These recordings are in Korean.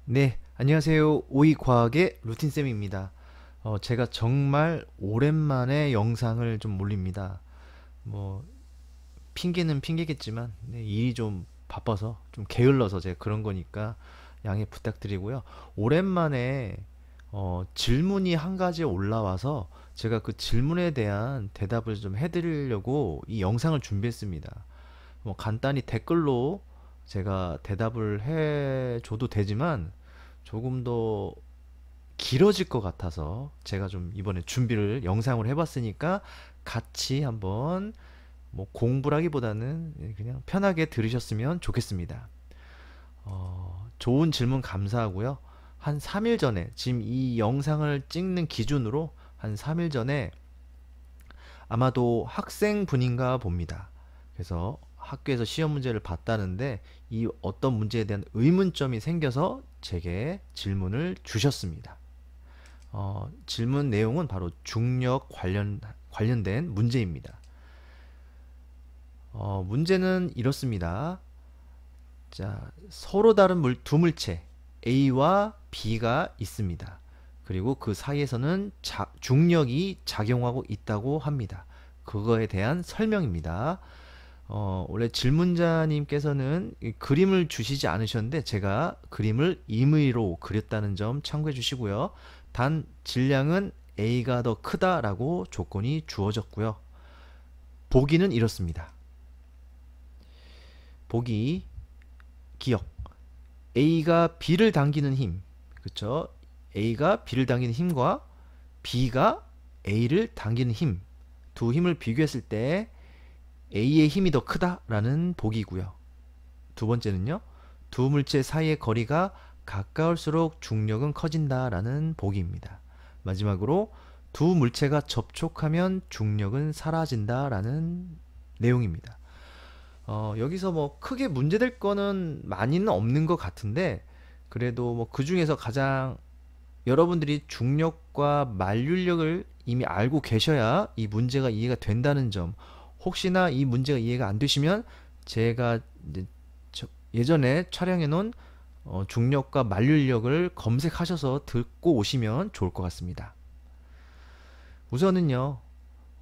네, 안녕하세요. 오이과학의 루틴쌤입니다. 제가 정말 오랜만에 영상을 좀 올립니다. 뭐, 핑계는 핑계겠지만, 네, 일이 좀 바빠서, 좀 게을러서 제가 그런 거니까 양해 부탁드리고요. 오랜만에, 질문이 한 가지 올라와서 제가 그 질문에 대한 대답을 좀 해드리려고 이 영상을 준비했습니다. 뭐, 간단히 댓글로 제가 대답을 해줘도 되지만, 조금 더 길어질 것 같아서 제가 좀 이번에 준비를 영상으로 해봤으니까 같이 한번 뭐 공부라기보다는 그냥 편하게 들으셨으면 좋겠습니다. 좋은 질문 감사하고요. 한 3일 전에, 지금 이 영상을 찍는 기준으로 한 3일 전에 아마도 학생분인가 봅니다. 그래서 학교에서 시험 문제를 봤다는데 이 어떤 문제에 대한 의문점이 생겨서 제게 질문을 주셨습니다. 질문 내용은 바로 중력 관련된 문제입니다. 문제는 이렇습니다. 자, 서로 다른 두 물체 A와 B가 있습니다. 그리고 그 사이에서는 중력이 작용하고 있다고 합니다. 그거에 대한 설명입니다. 원래 질문자님께서는 그림을 주시지 않으셨는데 제가 그림을 임의로 그렸다는 점 참고해 주시고요. 단 질량은 A가 더 크다라고 조건이 주어졌고요. 보기는 이렇습니다. 보기 기억 A가 B를 당기는 힘, 그쵸? A가 B를 당기는 힘과 B가 A를 당기는 힘, 두 힘을 비교했을 때 A의 힘이 더 크다라는 보기고요. 두 번째는요. 두 물체 사이의 거리가 가까울수록 중력은 커진다라는 보기입니다. 마지막으로 두 물체가 접촉하면 중력은 사라진다라는 내용입니다. 여기서 뭐 크게 문제될 거는 많이는 없는 것 같은데 그래도 뭐 그 중에서 가장 여러분들이 중력과 만륜력을 이미 알고 계셔야 이 문제가 이해가 된다는 점, 혹시나 이 문제가 이해가 안 되시면 제가 이제 예전에 촬영해 놓은 중력과 만륜력을 검색하셔서 듣고 오시면 좋을 것 같습니다. 우선은요,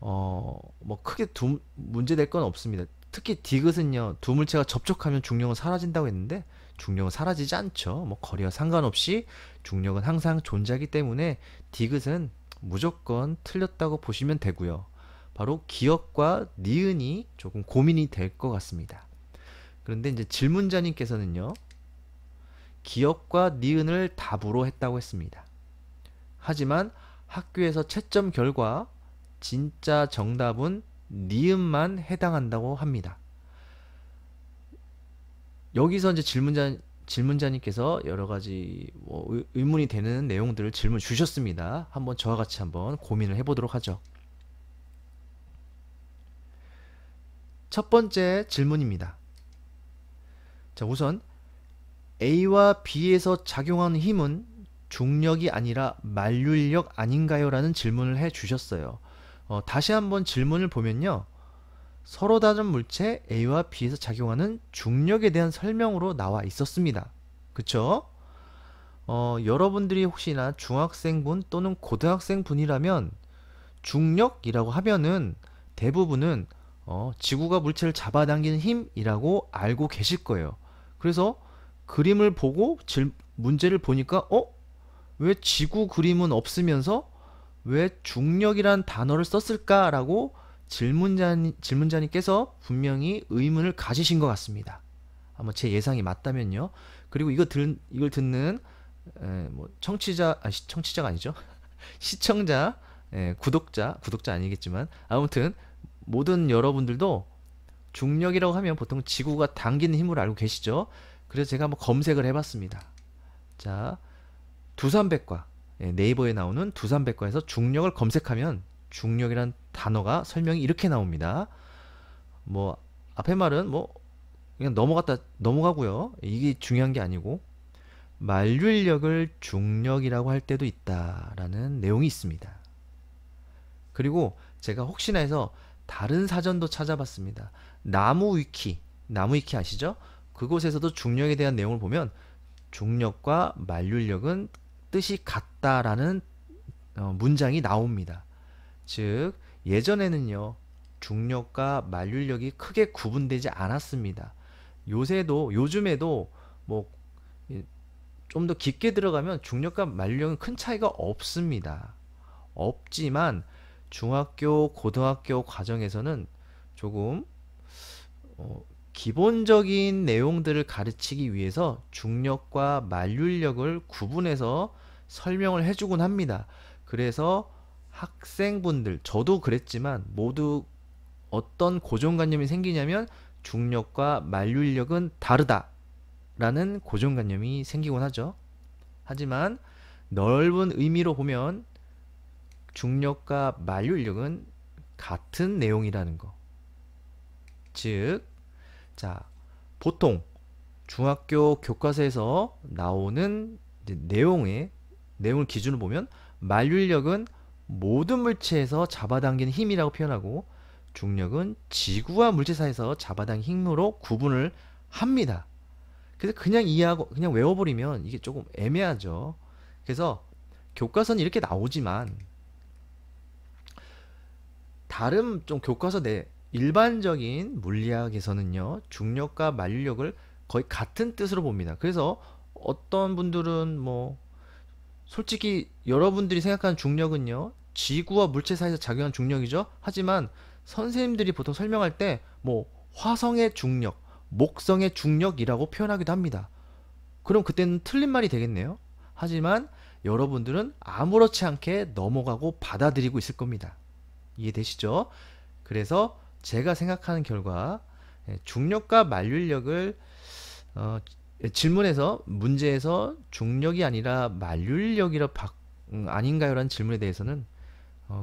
뭐 크게 문제 될 건 없습니다. 특히 디귿은요, 두 물체가 접촉하면 중력은 사라진다고 했는데 중력은 사라지지 않죠. 뭐 거리와 상관없이 중력은 항상 존재하기 때문에 디귿은 무조건 틀렸다고 보시면 되고요. 바로 기억과 니은이 조금 고민이 될 것 같습니다. 그런데 이제 질문자님께서는요, 기억과 니은을 답으로 했다고 했습니다. 하지만 학교에서 채점 결과 진짜 정답은 니은만 해당한다고 합니다. 여기서 이제 질문자님께서 여러 가지 뭐 의문이 되는 내용들을 질문 주셨습니다. 한번 저와 같이 한번 고민을 해보도록 하죠. 첫 번째 질문입니다. 자, 우선 A와 B에서 작용하는 힘은 중력이 아니라 만륜력 아닌가요? 라는 질문을 해 주셨어요. 다시 한번 질문을 보면요. 서로 다른 물체 A와 B에서 작용하는 중력에 대한 설명으로 나와 있었습니다. 그쵸? 여러분들이 혹시나 중학생분 또는 고등학생분이라면 중력이라고 하면은 대부분은 지구가 물체를 잡아당기는 힘이라고 알고 계실 거예요. 그래서 그림을 보고 문제를 보니까 왜 지구 그림은 없으면서 왜 중력이란 단어를 썼을까라고 질문자님께서 분명히 의문을 가지신 것 같습니다. 아마 제 예상이 맞다면요. 그리고 이걸 듣는 뭐 청취자가 아니죠. 시청자, 구독자 아니겠지만 아무튼 모든 여러분들도 중력이라고 하면 보통 지구가 당기는 힘으로 알고 계시죠. 그래서 제가 한번 검색을 해봤습니다. 자, 두산백과, 네이버에 나오는 두산백과에서 중력을 검색하면 중력이란 단어가 설명이 이렇게 나옵니다. 뭐 앞에 말은 뭐 그냥 넘어가고요. 이게 중요한 게 아니고 만류인력을 중력이라고 할 때도 있다라는 내용이 있습니다. 그리고 제가 혹시나 해서 다른 사전도 찾아봤습니다. 나무 위키 아시죠? 그곳에서도 중력에 대한 내용을 보면 중력과 만류인력은 뜻이 같다라는 문장이 나옵니다. 즉 예전에는요 중력과 만류인력이 크게 구분되지 않았습니다. 요즘에도 뭐 좀 더 깊게 들어가면 중력과 만류력은 큰 차이가 없습니다. 없지만 중학교, 고등학교 과정에서는 조금 기본적인 내용들을 가르치기 위해서 중력과 만류력을 구분해서 설명을 해주곤 합니다. 그래서 학생분들, 저도 그랬지만 모두 어떤 고정관념이 생기냐면 중력과 만류력은 다르다라는 고정관념이 생기곤 하죠. 하지만 넓은 의미로 보면 중력과 만류인력은 같은 내용이라는 거. 즉, 자, 보통 중학교 교과서에서 나오는 내용을 기준으로 보면 만류인력은 모든 물체에서 잡아당기는 힘이라고 표현하고 중력은 지구와 물체 사이에서 잡아당기는 힘으로 구분을 합니다. 그래서 그냥 이해하고 그냥 외워버리면 이게 조금 애매하죠. 그래서 교과서는 이렇게 나오지만 다른 좀 교과서 내 일반적인 물리학에서는요 중력과 만류력을 거의 같은 뜻으로 봅니다. 그래서 어떤 분들은 뭐 솔직히 여러분들이 생각하는 중력은요 지구와 물체 사이에서 작용한 중력이죠. 하지만 선생님들이 보통 설명할 때 뭐 화성의 중력, 목성의 중력이라고 표현하기도 합니다. 그럼 그때는 틀린 말이 되겠네요. 하지만 여러분들은 아무렇지 않게 넘어가고 받아들이고 있을 겁니다. 이해되시죠? 그래서 제가 생각하는 결과 중력과 만류력을 질문에서 문제에서 중력이 아니라 만류력이라 아닌가요? 라는 질문에 대해서는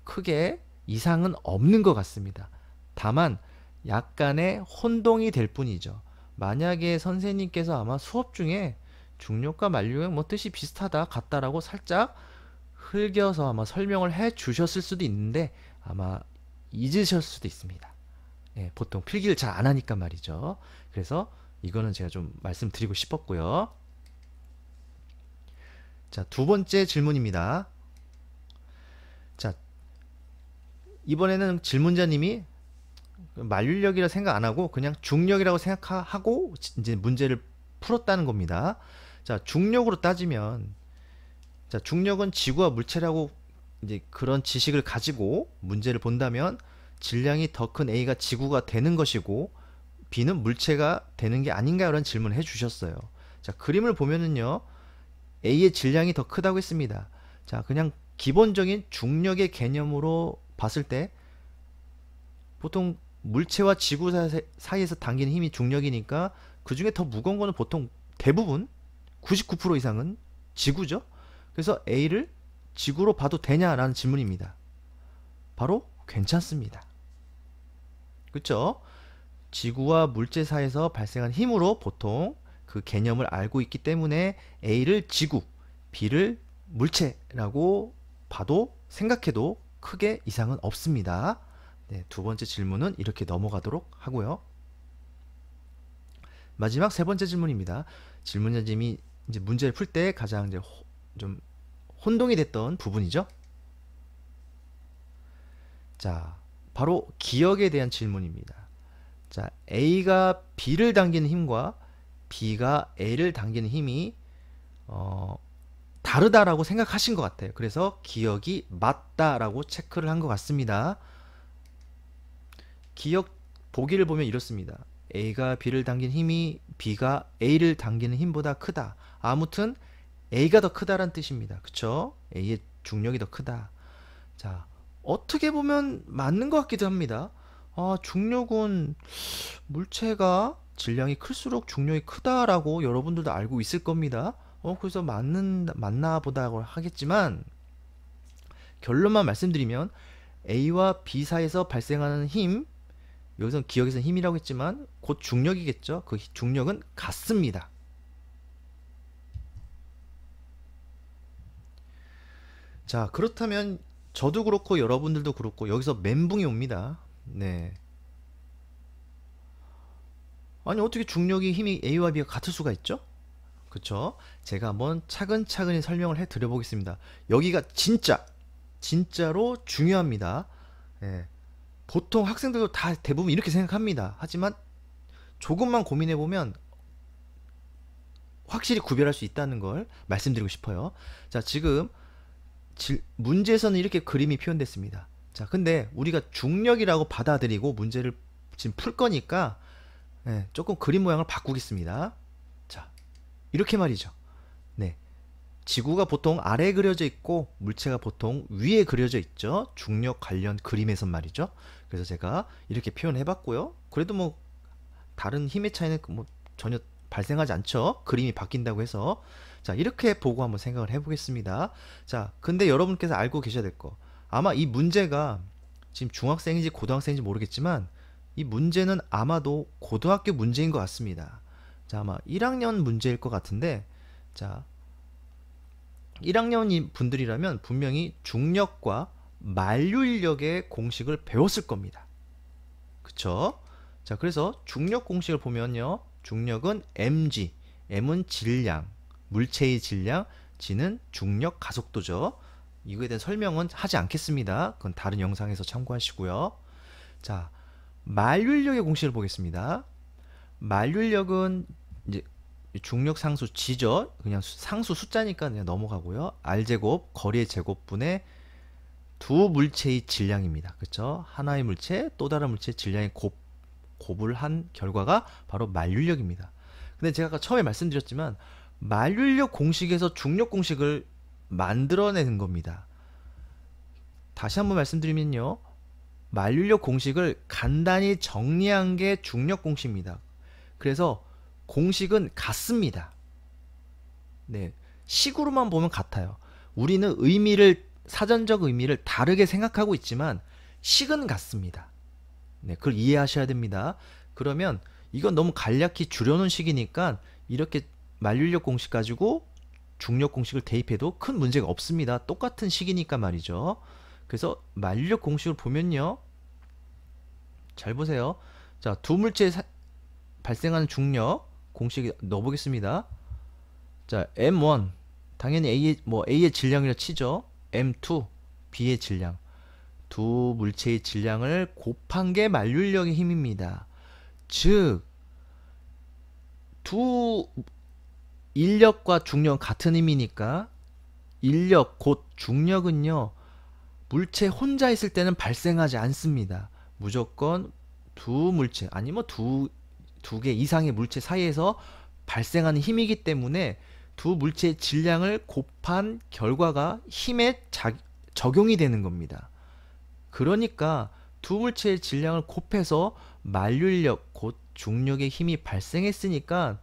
크게 이상은 없는 것 같습니다. 다만 약간의 혼동이 될 뿐이죠. 만약에 선생님께서 아마 수업 중에 중력과 만류력 뭐 뜻이 비슷하다 같다라고 살짝 흘겨서 아마 설명을 해 주셨을 수도 있는데 아마 잊으셨을 수도 있습니다. 예, 보통 필기를 잘 안 하니까 말이죠. 그래서 이거는 제가 좀 말씀드리고 싶었고요. 자, 두 번째 질문입니다. 자, 이번에는 질문자님이 만류력이라 생각 안 하고 그냥 중력이라고 생각하고 이제 문제를 풀었다는 겁니다. 자, 중력으로 따지면 자, 중력은 지구와 물체라고 이제 그런 지식을 가지고 문제를 본다면 질량이 더 큰 A가 지구가 되는 것이고 B는 물체가 되는 게 아닌가요? 라는 질문을 해주셨어요. 자, 그림을 보면은요 A의 질량이 더 크다고 했습니다. 자, 그냥 기본적인 중력의 개념으로 봤을 때 보통 물체와 지구 사이에서 당기는 힘이 중력이니까 그 중에 더 무거운 거는 보통 대부분 99% 이상은 지구죠. 그래서 A를 지구로 봐도 되냐라는 질문입니다. 바로 괜찮습니다. 그렇죠? 지구와 물체 사이에서 발생한 힘으로 보통 그 개념을 알고 있기 때문에 A를 지구, B를 물체라고 봐도 생각해도 크게 이상은 없습니다. 네, 두 번째 질문은 이렇게 넘어가도록 하고요. 마지막 세 번째 질문입니다. 질문자님이 이제 문제를 풀 때 가장 이제 좀 혼동이 됐던 부분이죠. 자, 바로 기억에 대한 질문입니다. 자, A가 B를 당기는 힘과 B가 A를 당기는 힘이 다르다라고 생각하신 것 같아요. 그래서 기억이 맞다라고 체크를 한 것 같습니다. 기억 보기를 보면 이렇습니다. A가 B를 당기는 힘이 B가 A를 당기는 힘보다 크다. 아무튼 A가 더 크다란 뜻입니다. 그쵸? A의 중력이 더 크다. 자, 어떻게 보면 맞는 것 같기도 합니다. 중력은 물체가 질량이 클수록 중력이 크다라고 여러분들도 알고 있을 겁니다. 그래서 맞나 보다고 하겠지만 결론만 말씀드리면 A와 B 사이에서 발생하는 힘 여기서 기억에서 힘이라고 했지만 곧 중력이겠죠. 그 중력은 같습니다. 자, 그렇다면 저도 그렇고 여러분들도 그렇고 여기서 멘붕이 옵니다. 네. 아니 어떻게 중력이 힘이 A와 B가 같을 수가 있죠? 그쵸? 제가 한번 차근차근히 설명을 해 드려 보겠습니다. 여기가 진짜로 중요합니다. 예. 보통 학생들도 다 대부분 이렇게 생각합니다. 하지만 조금만 고민해 보면 확실히 구별할 수 있다는 걸 말씀드리고 싶어요. 자, 지금 문제에서는 이렇게 그림이 표현됐습니다. 자, 근데 우리가 중력이라고 받아들이고 문제를 지금 풀 거니까 조금 그림 모양을 바꾸겠습니다. 자, 이렇게 말이죠. 네. 지구가 보통 아래에 그려져 있고 물체가 보통 위에 그려져 있죠. 중력 관련 그림에선 말이죠. 그래서 제가 이렇게 표현해 봤고요. 그래도 뭐 다른 힘의 차이는 뭐 전혀 발생하지 않죠. 그림이 바뀐다고 해서. 자, 이렇게 보고 한번 생각을 해보겠습니다. 자, 근데 여러분께서 알고 계셔야 될 거. 아마 이 문제가 지금 중학생인지 고등학생인지 모르겠지만 이 문제는 아마도 고등학교 문제인 것 같습니다. 자, 아마 1학년 문제일 것 같은데, 자, 1학년 분들이라면 분명히 중력과 만류인력의 공식을 배웠을 겁니다. 그쵸? 자, 그래서 중력 공식을 보면요. 중력은 mg, m은 질량, 물체의 질량, g는 중력 가속도죠. 이거에 대한 설명은 하지 않겠습니다. 그건 다른 영상에서 참고하시고요. 자, 만류인력의 공식을 보겠습니다. 만류인력은 이제 중력 상수 g죠. 그냥 상수 숫자니까 그냥 넘어가고요. r제곱 거리의 제곱분의 두 물체의 질량입니다. 그렇죠? 하나의 물체 또 다른 물체의 질량의 곱을 한 결과가 바로 만류인력입니다. 근데 제가 아까 처음에 말씀드렸지만 만류인력 공식에서 중력 공식을 만들어내는 겁니다. 다시 한번 말씀드리면요. 만류인력 공식을 간단히 정리한 게 중력 공식입니다. 그래서 공식은 같습니다. 네, 식으로만 보면 같아요. 우리는 사전적 의미를 다르게 생각하고 있지만 식은 같습니다. 네, 그걸 이해하셔야 됩니다. 그러면 이건 너무 간략히 줄여놓은 식이니까 이렇게 만류인력 공식 가지고 중력 공식을 대입해도 큰 문제가 없습니다. 똑같은 식이니까 말이죠. 그래서 만류인력 공식을 보면요. 잘 보세요. 자, 두 물체에 발생하는 중력 공식 넣어보겠습니다. 자, M1 당연히 A의 질량이라 치죠. M2 B의 질량. 두 물체의 질량을 곱한 게 만류인력의 힘입니다. 즉, 두 인력과 중력은 같은 힘이니까 인력 곧 중력은요. 물체 혼자 있을 때는 발생하지 않습니다. 무조건 두 물체 아니면 두 개 이상의 물체 사이에서 발생하는 힘이기 때문에 두 물체의 질량을 곱한 결과가 힘에 적용이 되는 겁니다. 그러니까 두 물체의 질량을 곱해서 만류인력 곧 중력의 힘이 발생했으니까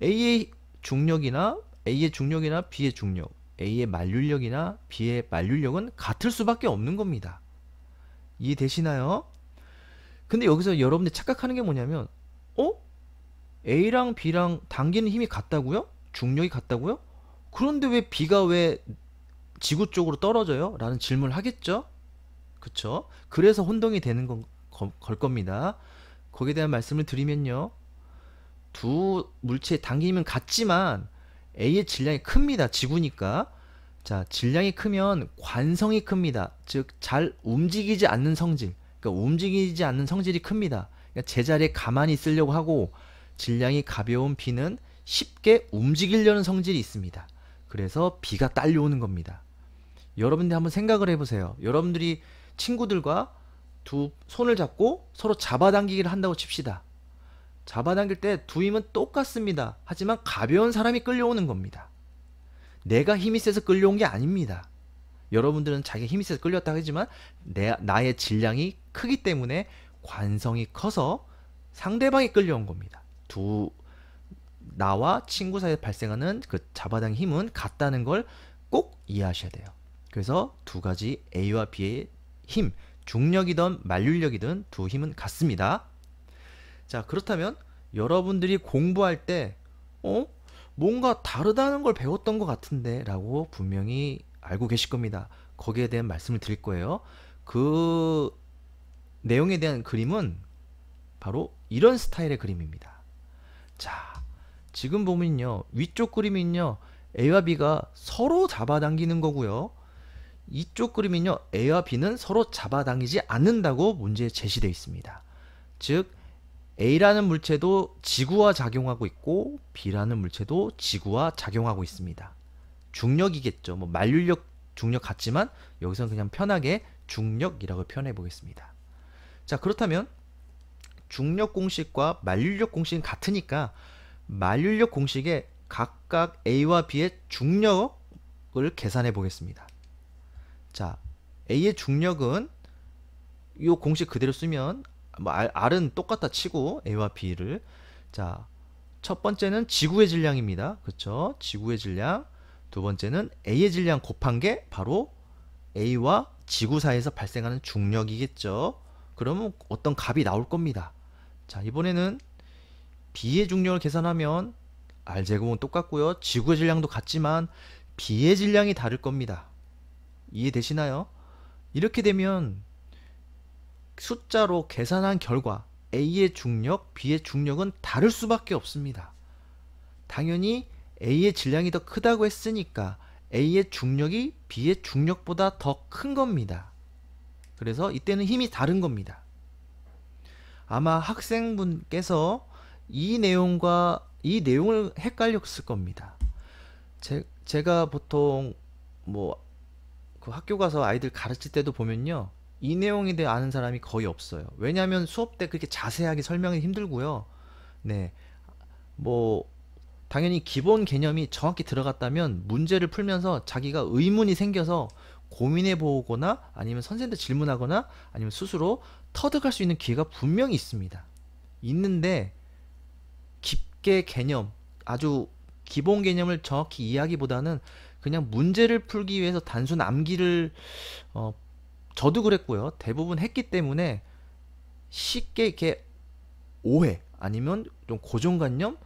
A의 중력이나 B의 중력, A의 만류인력이나 B의 만류인력은 같을 수밖에 없는 겁니다. 이해되시나요? 근데 여기서 여러분들 착각하는 게 뭐냐면 A랑 B랑 당기는 힘이 같다고요? 중력이 같다고요? 그런데 왜 B가 왜 지구 쪽으로 떨어져요? 라는 질문을 하겠죠? 그쵸? 그래서 혼동이 되는 걸 겁니다. 거기에 대한 말씀을 드리면요. 두 물체의 당김은 같지만 A의 질량이 큽니다. 지구니까. 자, 질량이 크면 관성이 큽니다. 즉, 잘 움직이지 않는 성질. 그러니까 움직이지 않는 성질이 큽니다. 그러니까 제자리에 가만히 있으려고 하고 질량이 가벼운 B는 쉽게 움직이려는 성질이 있습니다. 그래서 B가 딸려오는 겁니다. 여러분들 한번 생각을 해보세요. 여러분들이 친구들과 두 손을 잡고 서로 잡아당기기를 한다고 칩시다. 잡아당길 때 두 힘은 똑같습니다. 하지만 가벼운 사람이 끌려오는 겁니다. 내가 힘이 세서 끌려온 게 아닙니다. 여러분들은 자기가 힘이 세서 끌렸다고 하지만 나의 질량이 크기 때문에 관성이 커서 상대방이 끌려온 겁니다. 나와 친구 사이에 발생하는 그 잡아당긴 힘은 같다는 걸 꼭 이해하셔야 돼요. 그래서 두 가지 A와 B의 힘, 중력이든 만륜력이든 두 힘은 같습니다. 자, 그렇다면 여러분들이 공부할 때 뭔가 다르다는 걸 배웠던 것 같은데 라고 분명히 알고 계실 겁니다. 거기에 대한 말씀을 드릴 거예요. 그 내용에 대한 그림은 바로 이런 스타일의 그림입니다. 자, 지금 보면요, 위쪽 그림은요, A와 B가 서로 잡아당기는 거고요. 이쪽 그림은요, A와 B는 서로 잡아당기지 않는다고 문제에 제시되어 있습니다. 즉 A라는 물체도 지구와 작용하고 있고 B라는 물체도 지구와 작용하고 있습니다. 중력이겠죠. 뭐 만륜력, 중력 같지만 여기서는 그냥 편하게 중력이라고 표현해 보겠습니다. 자, 그렇다면 중력 공식과 만륜력 공식은 같으니까 만륜력 공식에 각각 A와 B의 중력을 계산해 보겠습니다. 자, A의 중력은 이 공식 그대로 쓰면 뭐 R은 똑같다 치고 A와 B를, 자, 첫 번째는 지구의 질량입니다. 그렇죠? 지구의 질량. 두 번째는 A의 질량 곱한 게 바로 A와 지구 사이에서 발생하는 중력이겠죠. 그러면 어떤 값이 나올 겁니다. 자, 이번에는 B의 중력을 계산하면 R제곱은 똑같고요. 지구의 질량도 같지만 B의 질량이 다를 겁니다. 이해되시나요? 이렇게 되면 숫자로 계산한 결과 A의 중력, B의 중력은 다를 수밖에 없습니다. 당연히 A의 질량이 더 크다고 했으니까 A의 중력이 B의 중력보다 더 큰 겁니다. 그래서 이때는 힘이 다른 겁니다. 아마 학생분께서 이 내용을 헷갈렸을 겁니다. 제가 보통 뭐 그 학교 가서 아이들 가르칠 때도 보면요, 이 내용에 대해 아는 사람이 거의 없어요. 왜냐하면 수업 때 그렇게 자세하게 설명이 힘들고요. 네, 뭐 당연히 기본 개념이 정확히 들어갔다면 문제를 풀면서 자기가 의문이 생겨서 고민해 보거나 아니면 선생님한테 질문하거나 아니면 스스로 터득할 수 있는 기회가 분명히 있습니다. 있는데 깊게 개념, 아주 기본 개념을 정확히 이해하기보다는 그냥 문제를 풀기 위해서 단순 암기를, 저도 그랬고요. 대부분 했기 때문에 쉽게 이렇게 오해 아니면 좀 고정관념,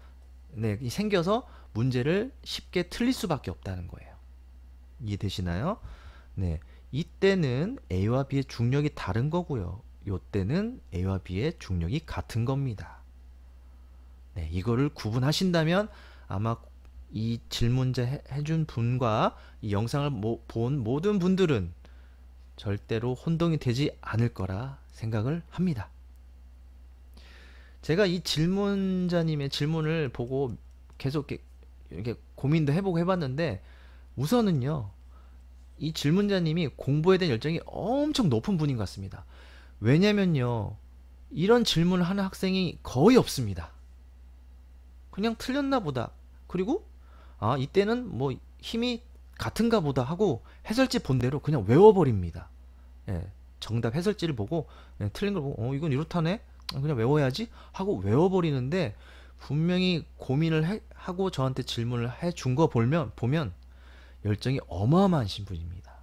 네, 생겨서 문제를 쉽게 틀릴 수밖에 없다는 거예요. 이해되시나요? 네, 이때는 A와 B의 중력이 다른 거고요. 이때는 A와 B의 중력이 같은 겁니다. 네, 이거를 구분하신다면 아마 이 질문제 해준 분과 이 영상을 본 모든 분들은 절대로 혼동이 되지 않을 거라 생각을 합니다. 제가 이 질문자님의 질문을 보고 계속 이렇게 고민도 해보고 해봤는데, 우선은요, 이 질문자님이 공부에 대한 열정이 엄청 높은 분인 것 같습니다. 왜냐면요, 이런 질문을 하는 학생이 거의 없습니다. 그냥 틀렸나 보다. 그리고 이때는 뭐 힘이 같은가 보다 하고 해설지 본대로 그냥 외워버립니다. 예, 정답 해설지를 보고, 틀린 걸 보고 이건 이렇다네? 그냥 외워야지 하고 외워버리는데, 분명히 고민을 하고 저한테 질문을 해준 거 보면 열정이 어마어마하신 분입니다.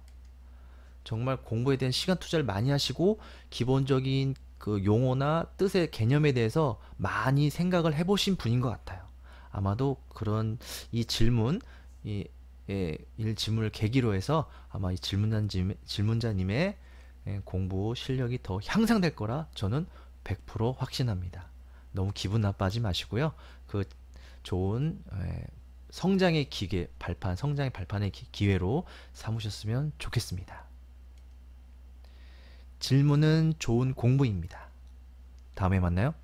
정말 공부에 대한 시간 투자를 많이 하시고 기본적인 그 용어나 뜻의 개념에 대해서 많이 생각을 해보신 분인 것 같아요. 아마도 그런 이 질문, 이 질문을 계기로 해서 아마 이 질문자님의 공부 실력이 더 향상될 거라 저는 100% 확신합니다. 너무 기분 나빠하지 마시고요. 그 좋은 성장의 성장의 발판의 기회로 삼으셨으면 좋겠습니다. 질문은 좋은 공부입니다. 다음에 만나요.